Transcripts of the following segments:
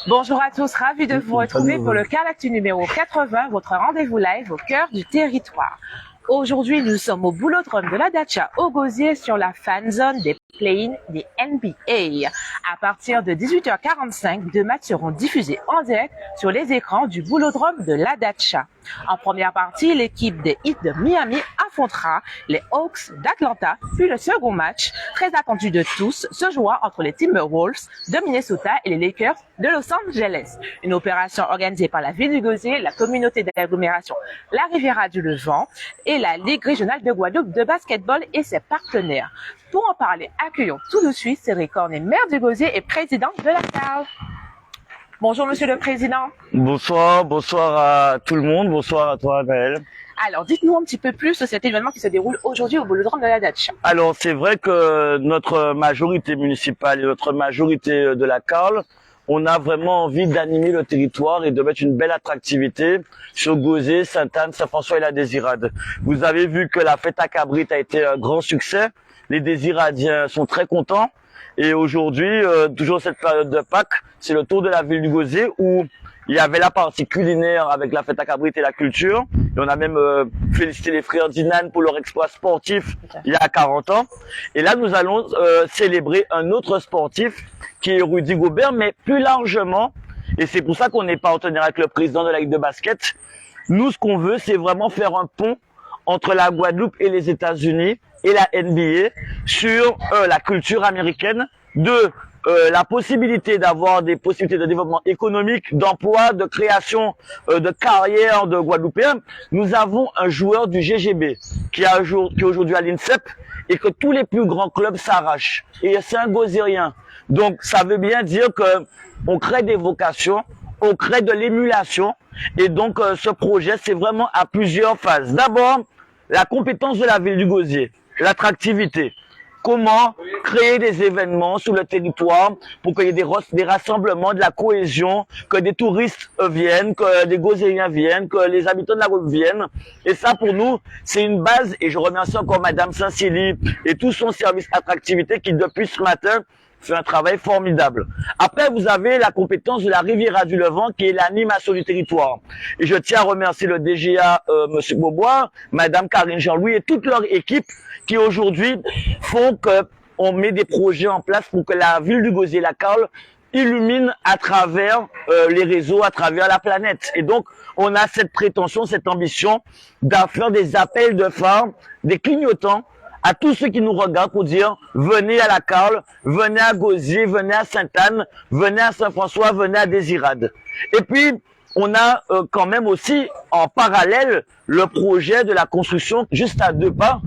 Bonjour à tous, ravi de vous retrouver pour le Car Actu numéro 80, votre rendez-vous live au cœur du territoire. Aujourd'hui, nous sommes au boulodrome de la Dacha au Gosier sur la fan zone des play-in des NBA. À partir de 18h45, deux matchs seront diffusés en direct sur les écrans du boulodrome de la Dacha. En première partie, l'équipe des Heat de Miami affrontera les Hawks d'Atlanta, puis le second match, très attendu de tous, se jouera entre les Timberwolves de Minnesota et les Lakers de Los Angeles. Une opération organisée par la ville du Gosier, la communauté d'agglomération La Riviera du Levant et la Ligue régionale de Guadeloupe de basketball et ses partenaires. Pour en parler, accueillons tout de suite Cédric Cornet, maire du Gosier et président de la CAL. Bonjour Monsieur le Président. Bonsoir à tout le monde, bonsoir à toi Naël. Alors dites-nous un petit peu plus de cet événement qui se déroule aujourd'hui au boulodrome de la Dacha. Alors c'est vrai que notre majorité municipale et notre majorité de la CAL, on a vraiment envie d'animer le territoire et de mettre une belle attractivité sur Gosier, Sainte-Anne, Saint-François et la Désirade. Vous avez vu que la fête à Cabrit a été un grand succès. Les Désiradiens sont très contents. Et aujourd'hui, toujours cette période de Pâques, c'est le tour de la ville du Gosier où il y avait la partie culinaire avec la fête à Cabrit et la culture. Et on a même félicité les frères Dinan pour leur exploit sportif il y a 40 ans. Et là, nous allons célébrer un autre sportif qui est Rudy Gobert, mais plus largement. Et c'est pour ça qu'on est partenaire avec le président de la Ligue de basket. Nous, ce qu'on veut, c'est vraiment faire un pont entre la Guadeloupe et les États-Unis et la NBA sur la culture américaine, la possibilité d'avoir des possibilités de développement économique, d'emploi, de création de carrière de Guadeloupéens. Nous avons un joueur du GGB qui est aujourd'hui à l'INSEP et que tous les plus grands clubs s'arrachent. Et c'est un Gosérien. Donc ça veut bien dire que on crée des vocations, on crée de l'émulation. Et donc ce projet, c'est vraiment à plusieurs phases. D'abord, la compétence de la ville du Gosier, l'attractivité. Comment créer des événements sur le territoire pour qu'il y ait des rassemblements, de la cohésion, que des touristes viennent, que des Gosériens viennent, que les habitants de la Guadeloupe viennent. Et ça, pour nous, c'est une base. Et je remercie encore Madame Saint-Célie et tout son service attractivité qui, depuis ce matin, fait un travail formidable. Après, vous avez la compétence de la Riviera du Levant qui est l'animation du territoire. Et je tiens à remercier le DGA, Monsieur Beaubois, Madame Karine Jean-Louis et toute leur équipe qui aujourd'hui font que on met des projets en place pour que la ville du Gosier, la CAL, illumine à travers les réseaux, à travers la planète. Et donc, on a cette prétention, cette ambition d'en faire des appels de phare, des clignotants à tous ceux qui nous regardent pour dire venez à la CAL, venez à Gosier, venez à Sainte-Anne, venez à Saint-François, venez à Désirade. Et puis, on a quand même aussi en parallèle le projet de la construction juste à 2 pas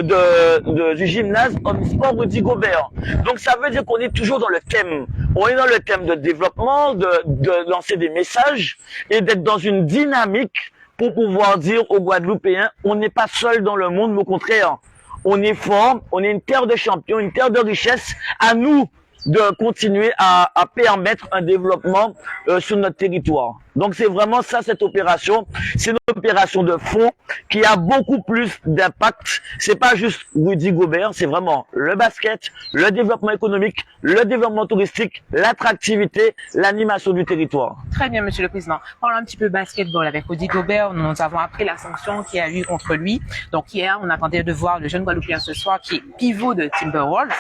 du gymnase Omnisport Rudy Gobert. Donc ça veut dire qu'on est toujours dans le thème. On est dans le thème de développement, de lancer des messages et d'être dans une dynamique pour pouvoir dire aux Guadeloupéens, on n'est pas seul dans le monde, mais au contraire, on est fort, on est une terre de champions, une terre de richesse. À nous de continuer à permettre un développement sur notre territoire. Donc c'est vraiment ça, cette opération. C'est une opération de fond qui a beaucoup plus d'impact. C'est pas juste Rudy Gobert, c'est vraiment le basket, le développement économique, le développement touristique, l'attractivité, l'animation du territoire. Très bien, Monsieur le Président. Parlons un petit peu basketball avec Rudy Gobert. Nous avons appris la sanction qu'il y a eu contre lui. Donc hier, on attendait de voir le jeune Guadeloupéen ce soir qui est pivot de Timberwolves,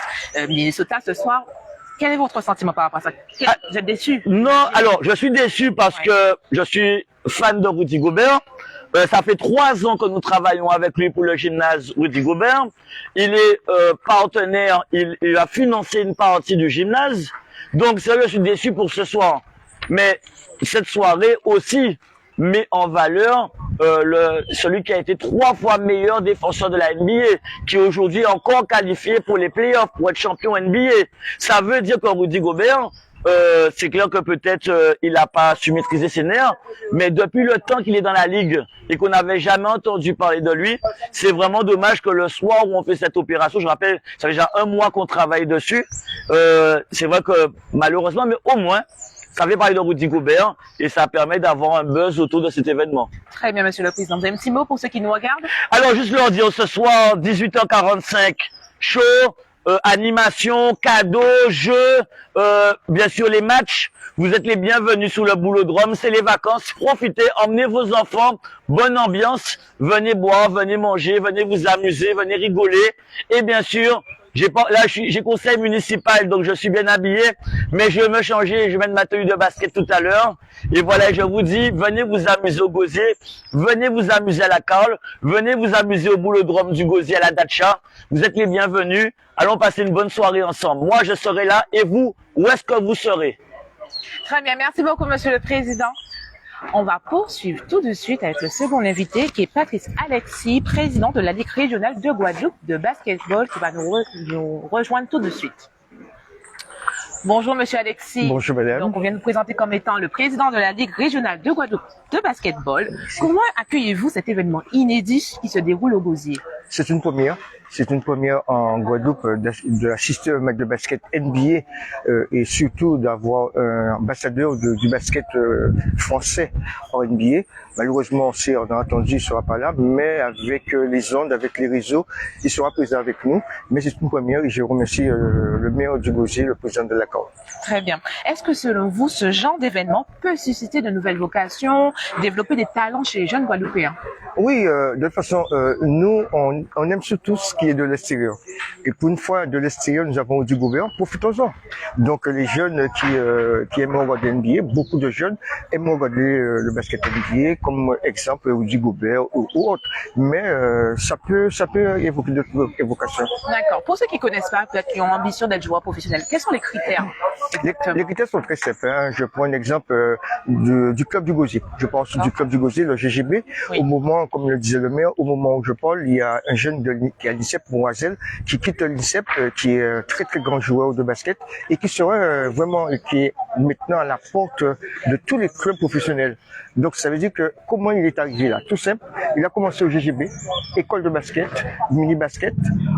Minnesota ce soir. Quel est votre sentiment par rapport à ça? Vous êtes déçu? Non, alors je suis déçu parce que je suis fan de Rudy Gobert. Ça fait 3 ans que nous travaillons avec lui pour le gymnase Rudy Gobert. Il est partenaire, il a financé une partie du gymnase. Donc c'est vrai que je suis déçu pour ce soir. Mais cette soirée aussi met en valeur celui qui a été 3 fois meilleur défenseur de la NBA, qui est aujourd'hui encore qualifié pour les playoffs, pour être champion NBA. Ça veut dire que Rudy Gobert c'est clair que peut-être il n'a pas su maîtriser ses nerfs, mais depuis le temps qu'il est dans la ligue et qu'on n'avait jamais entendu parler de lui, c'est vraiment dommage que le soir où on fait cette opération, je rappelle, ça fait déjà 1 mois qu'on travaille dessus, c'est vrai que malheureusement, mais au moins, ça fait parler de Rudy Gobert et ça permet d'avoir un buzz autour de cet événement. Très bien, Monsieur le Président. Vous avez un petit mot pour ceux qui nous regardent? Alors, juste leur dire ce soir, 18h45, show, animation, cadeaux, jeux, bien sûr les matchs. Vous êtes les bienvenus sur le Boulodrome, c'est les vacances. Profitez, emmenez vos enfants, bonne ambiance. Venez boire, venez manger, venez vous amuser, venez rigoler. Et bien sûr, j'ai conseil municipal, donc je suis bien habillé, mais je vais me changer, je vais mettre ma tenue de basket tout à l'heure. Et voilà, je vous dis, venez vous amuser au Gosier, venez vous amuser à la Carle, venez vous amuser au Boulodrome du Gosier à la Dacha. Vous êtes les bienvenus. Allons passer une bonne soirée ensemble. Moi, je serai là. Et vous, où est-ce que vous serez? Très bien, merci beaucoup, Monsieur le Président. On va poursuivre tout de suite avec le second invité qui est Patrice Alexis, président de la Ligue régionale de Guadeloupe de basketball, qui va nous rejoindre tout de suite. Bonjour Monsieur Alexis. Bonjour madame. Donc on vient de nous présenter comme étant le président de la Ligue régionale de Guadeloupe de basketball. Comment accueillez-vous cet événement inédit qui se déroule au Gosier? C'est une première. C'est une première en Guadeloupe d'assister à un match de basket NBA et surtout d'avoir un ambassadeur du basket français en NBA. Malheureusement, on a entendu, il ne sera pas là, mais avec les ondes, avec les réseaux, il sera présent avec nous. Mais c'est une première et je remercie le maire du Gosier, le président de la COR. Très bien. Est-ce que selon vous, ce genre d'événement peut susciter de nouvelles vocations, développer des talents chez les jeunes Guadeloupéens? Oui, de toute façon, nous, on aime surtout ce qui est de l'extérieur. Et pour une fois, de l'extérieur, nous avons du gouvernement, profitons-en. Donc, les jeunes qui aiment regarder NBA, beaucoup de jeunes aiment regarder le basket NBA, comme exemple du Gobert ou autre. Mais ça peut évoquer d'autres évocations. D'accord. Pour ceux qui connaissent pas, peut-être qui ont ambition d'être joueurs professionnels, quels sont les critères? Les critères sont très simples. Hein. Je prends un exemple du club du Gosier. Je parle du club du Gosier, le GGB. Oui. Au moment, comme le disait le maire, au moment où je parle, il y a un jeune qui est à l'INSEP, Moiselle, qui quitte l'INSEP, qui est un très très grand joueur de basket et qui sera qui est maintenant à la porte de tous les clubs professionnels. Donc ça veut dire que comment il est arrivé là? Tout simple, il a commencé au GGB, école de basket, mini basket,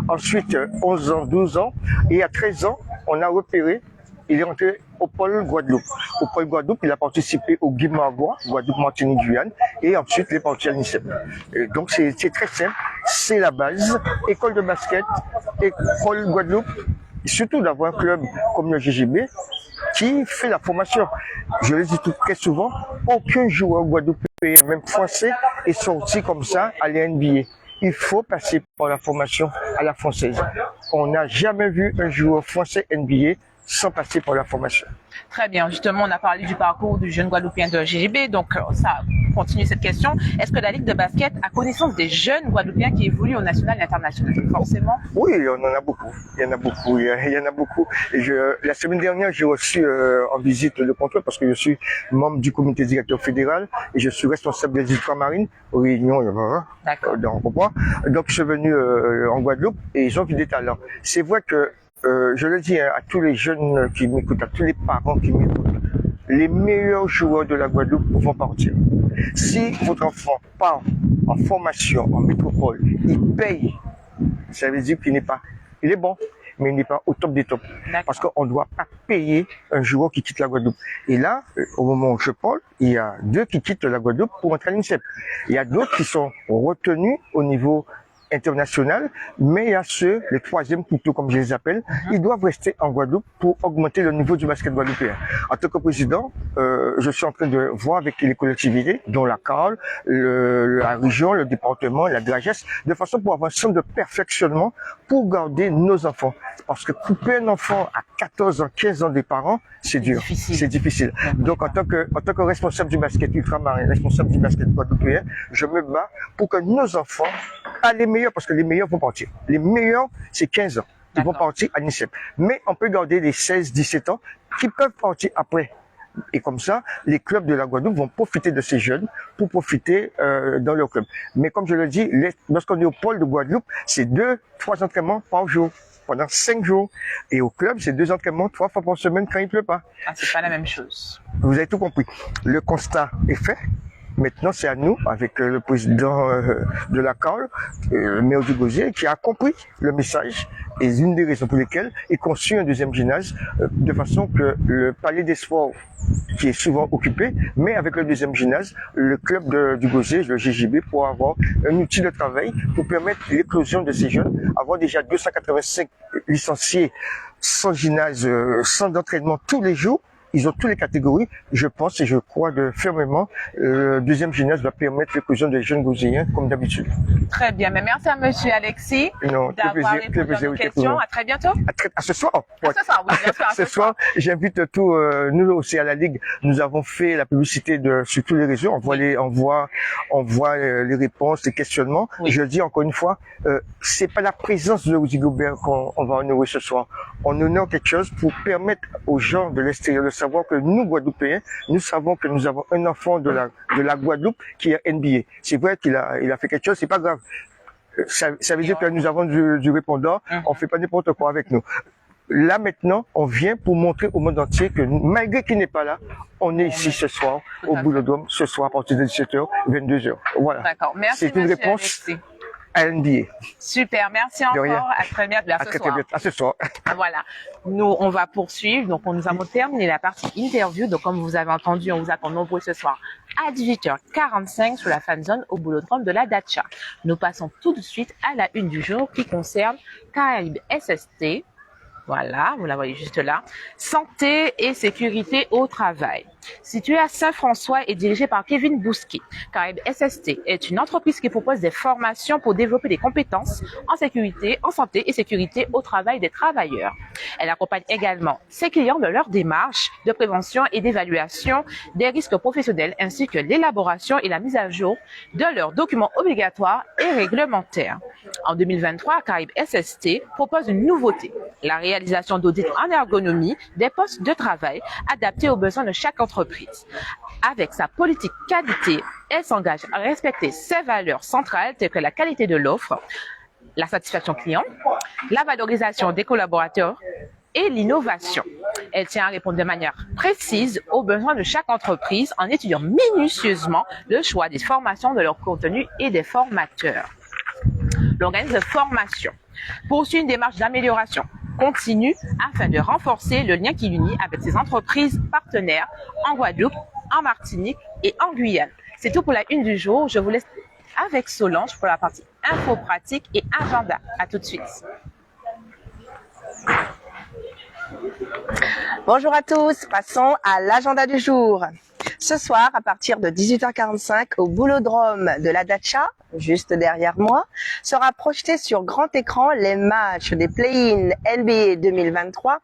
ensuite 11 ans, 12 ans, et à 13 ans, on a repéré. Il est rentré au pôle Guadeloupe. Au pôle Guadeloupe, il a participé au Guimaragois, Guadeloupe, Martinique, Guyane, et ensuite il est parti à l'INSEP. Donc c'est très simple, c'est la base. École de basket, école Guadeloupe, et surtout d'avoir un club comme le GGB qui fait la formation. Je le dis très souvent, aucun joueur guadeloupéen, même français, est sorti comme ça à l'NBA. Il faut passer par la formation à la française. On n'a jamais vu un joueur français NBA sans passer par la formation. Très bien. Justement, on a parlé du parcours du jeune Guadeloupéen de GGB. Donc, ça continue cette question. Est-ce que la Ligue de basket a connaissance des jeunes Guadeloupéens qui évoluent au national et international? Forcément. Oui, on en a beaucoup. Il y en a beaucoup. Il y en a beaucoup. Et la semaine dernière, j'ai reçu en visite le contrôle parce que je suis membre du comité directeur fédéral et je suis responsable des ultramarines aux réunions. D'accord. Donc, je suis venu en Guadeloupe et ils ont vu des talents. C'est vrai que je le dis à tous les jeunes qui m'écoutent, à tous les parents qui m'écoutent, les meilleurs joueurs de la Guadeloupe vont partir. Si votre enfant part en formation en métropole, il paye, ça veut dire qu'il n'est pas, il est bon, mais il n'est pas au top des tops. Parce qu'on ne doit pas payer un joueur qui quitte la Guadeloupe. Et là, au moment où je parle, il y a 2 qui quittent la Guadeloupe pour entrer à l'INSEP. Il y a d'autres qui sont retenus au niveau international, mais il y a ceux, les troisièmes couteaux comme je les appelle, ils doivent rester en Guadeloupe pour augmenter le niveau du basket guadeloupéen. En tant que président, je suis en train de voir avec les collectivités, dont la CARL, la région, le département, la DRAGES, de façon pour avoir un centre de perfectionnement pour garder nos enfants. Parce que couper un enfant à 14 ans, 15 ans des parents, c'est dur, c'est difficile. Donc en tant que responsable du basket ultramarin, responsable du basket guadeloupéen, je me bats pour que nos enfants, pas les meilleurs, parce que les meilleurs vont partir. Les meilleurs, c'est 15 ans. Ils vont partir à l'INSEP. Mais on peut garder les 16, 17 ans qui peuvent partir après. Et comme ça, les clubs de la Guadeloupe vont profiter de ces jeunes pour profiter dans leur club. Mais comme je le dis, lorsqu'on est au pôle de Guadeloupe, c'est 2-3 entraînements par jour. pendant 5 jours. Et au club, c'est 2 entraînements 3 fois par semaine quand il pleut pas. Ah, c'est pas la même chose. Vous avez tout compris. Le constat est fait. Maintenant, c'est à nous, avec le président de la CAL, le maire du Gosier, qui a compris le message et une des raisons pour lesquelles il construit un deuxième gymnase de façon que le palais des sports, qui est souvent occupé, mais avec le deuxième gymnase, le club du Gosier, le GGB, pour avoir un outil de travail pour permettre l'éclosion de ces jeunes, avoir déjà 285 licenciés sans gymnase, sans entraînement tous les jours. Ils ont toutes les catégories. Je pense et je crois fermement, le deuxième gymnase va permettre l'éclosion des jeunes Gosiens comme d'habitude. Très bien. Mais merci à monsieur Alexis d'avoir répondu à nos questions. À très bientôt. À ce soir. À ce soir, oui, bien sûr. Ce soir, j'invite tous, nous aussi à la Ligue, nous avons fait la publicité sur tous les réseaux. On voit les réponses, les questionnements. Oui. Je dis encore une fois, c'est pas la présence de Rudy Gobert qu'on va honorer ce soir. On honore quelque chose pour permettre aux gens de l'extérieur de savoir que nous, Guadeloupéens, nous savons que nous avons un enfant de la Guadeloupe qui est NBA. C'est vrai qu'il a fait quelque chose, c'est pas grave. Ça veut dire que nous avons du répondant, on fait pas n'importe quoi avec nous. Là maintenant, on vient pour montrer au monde entier que malgré qu'il n'est pas là, on est ici ce soir, au Boulodrome, ce soir à partir de 17h, 22h. Voilà. D'accord. Merci. C'est une réponse à NBA. Super, merci encore. À très bientôt. À ce soir. Voilà. Nous, on va poursuivre. Donc, nous avons terminé la partie interview. Donc, comme vous avez entendu, on vous attend nombreux ce soir à 18h45 sur la fan zone au Boulodrome de la Dacha. Nous passons tout de suite à la une du jour qui concerne Caraïbes SST. Voilà, vous la voyez juste là. Santé et sécurité au travail. Situé à Saint-François et dirigé par Kevin Bousquet, Caraïbes SST est une entreprise qui propose des formations pour développer des compétences en sécurité, en santé et sécurité au travail des travailleurs. Elle accompagne également ses clients de leur démarche de prévention et d'évaluation des risques professionnels ainsi que l'élaboration et la mise à jour de leurs documents obligatoires et réglementaires. En 2023, Caraïbes SST propose une nouveauté, la réalisation d'audits en ergonomie des postes de travail adaptés aux besoins de chaque entreprise. Avec sa politique qualité, elle s'engage à respecter ses valeurs centrales telles que la qualité de l'offre, la satisfaction client, la valorisation des collaborateurs et l'innovation. Elle tient à répondre de manière précise aux besoins de chaque entreprise en étudiant minutieusement le choix des formations, de leur contenu et des formateurs. L'organisme de formation poursuit une démarche d'amélioration continue afin de renforcer le lien qui l'unit avec ses entreprises partenaires en Guadeloupe, en Martinique et en Guyane. C'est tout pour la une du jour. Je vous laisse avec Solange pour la partie info pratique et agenda. À tout de suite. Bonjour à tous, passons à l'agenda du jour. Ce soir, à partir de 18h45, au Boulodrome de la Dacha, juste derrière moi, sera projeté sur grand écran les matchs des play-in NBA 2023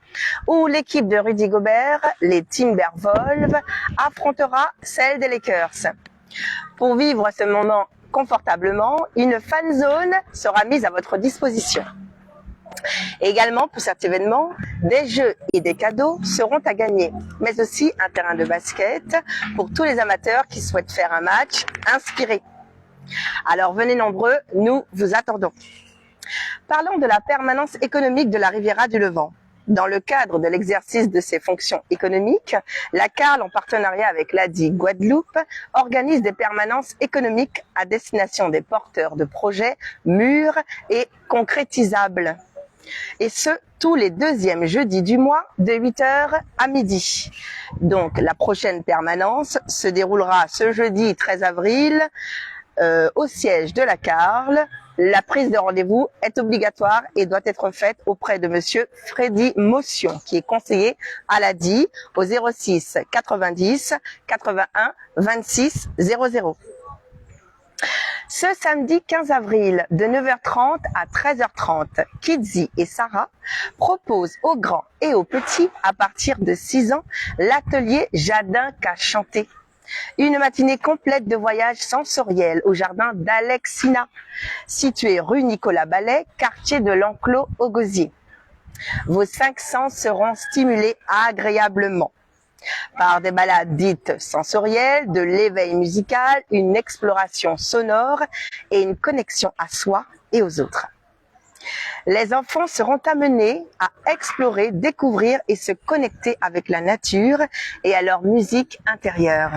où l'équipe de Rudy Gobert, les Timberwolves, affrontera celle des Lakers. Pour vivre ce moment confortablement, une fan zone sera mise à votre disposition. Également, pour cet événement, des jeux et des cadeaux seront à gagner, mais aussi un terrain de basket pour tous les amateurs qui souhaitent faire un match inspiré. Alors venez nombreux, nous vous attendons. Parlons de la permanence économique de la Riviera du Levant. Dans le cadre de l'exercice de ses fonctions économiques, la CARL, en partenariat avec l'ADI Guadeloupe, organise des permanences économiques à destination des porteurs de projets mûrs et concrétisables. Et ce, tous les deuxièmes jeudis du mois, de 8h à midi. Donc, la prochaine permanence se déroulera ce jeudi 13 avril au siège de la CARL. La prise de rendez-vous est obligatoire et doit être faite auprès de monsieur Freddy Motion, qui est conseiller à l'ADI au 06 90 81 26 00. Ce samedi 15 avril, de 9h30 à 13h30, Kidzi et Sarah proposent aux grands et aux petits, à partir de 6 ans, l'atelier Jardin qu'à chanter. Une matinée complète de voyages sensoriels au jardin d'Alexina, situé rue Nicolas Ballet, quartier de l'Enclos au Gosier. Vos 5 sens seront stimulés agréablement par des balades dites sensorielles, de l'éveil musical, une exploration sonore et une connexion à soi et aux autres. Les enfants seront amenés à explorer, découvrir et se connecter avec la nature et à leur musique intérieure.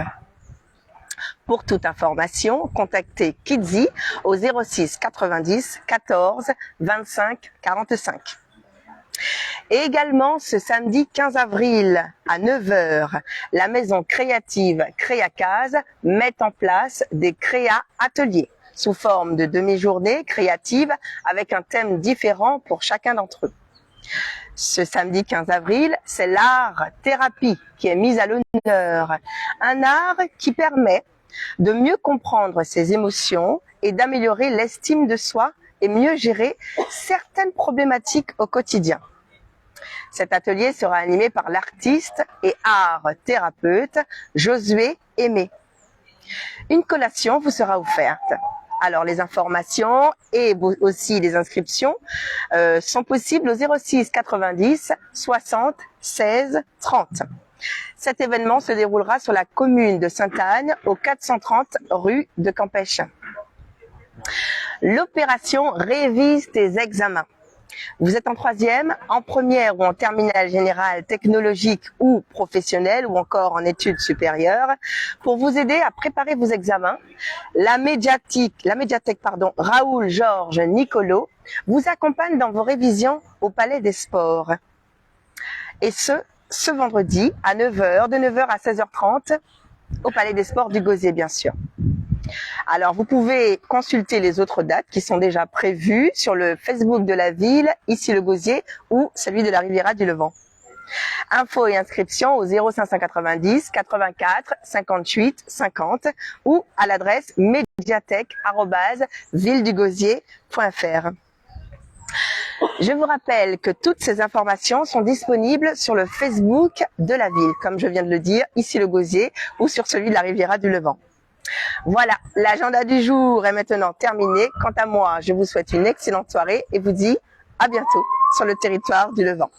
Pour toute information, contactez Kidzi au 06 90 14 25 45. Et également ce samedi 15 avril à 9 h, la maison créative Créacase met en place des créa-ateliers sous forme de demi-journée créative avec un thème différent pour chacun d'entre eux. Ce samedi 15 avril, c'est l'art-thérapie qui est mise à l'honneur. Un art qui permet de mieux comprendre ses émotions et d'améliorer l'estime de soi et mieux gérer certaines problématiques au quotidien. Cet atelier sera animé par l'artiste et art-thérapeute Josué Aimé. Une collation vous sera offerte. Alors les informations et aussi les inscriptions sont possibles au 06 90 60 16 30. Cet événement se déroulera sur la commune de Sainte-Anne, au 430 rue de Campèche. L'opération Révise tes examens. Vous êtes en troisième, en première ou en terminale générale, technologique ou professionnelle ou encore en études supérieures. Pour vous aider à préparer vos examens, la médiathèque Raoul Georges Nicolo vous accompagne dans vos révisions au Palais des Sports. Et ce vendredi à 9 h, de 9 h à 16h30 au Palais des Sports du Gosier, bien sûr. Alors, vous pouvez consulter les autres dates qui sont déjà prévues sur le Facebook de la ville, ici le Gosier, ou celui de la Riviera du Levant. Infos et inscriptions au 0590 84 58 50 ou à l'adresse médiathèque@villedugosier.fr. Je vous rappelle que toutes ces informations sont disponibles sur le Facebook de la ville, comme je viens de le dire, ici le Gosier, ou sur celui de la Riviera du Levant. Voilà, l'agenda du jour est maintenant terminé. Quant à moi, je vous souhaite une excellente soirée et vous dis à bientôt sur le territoire du Levant.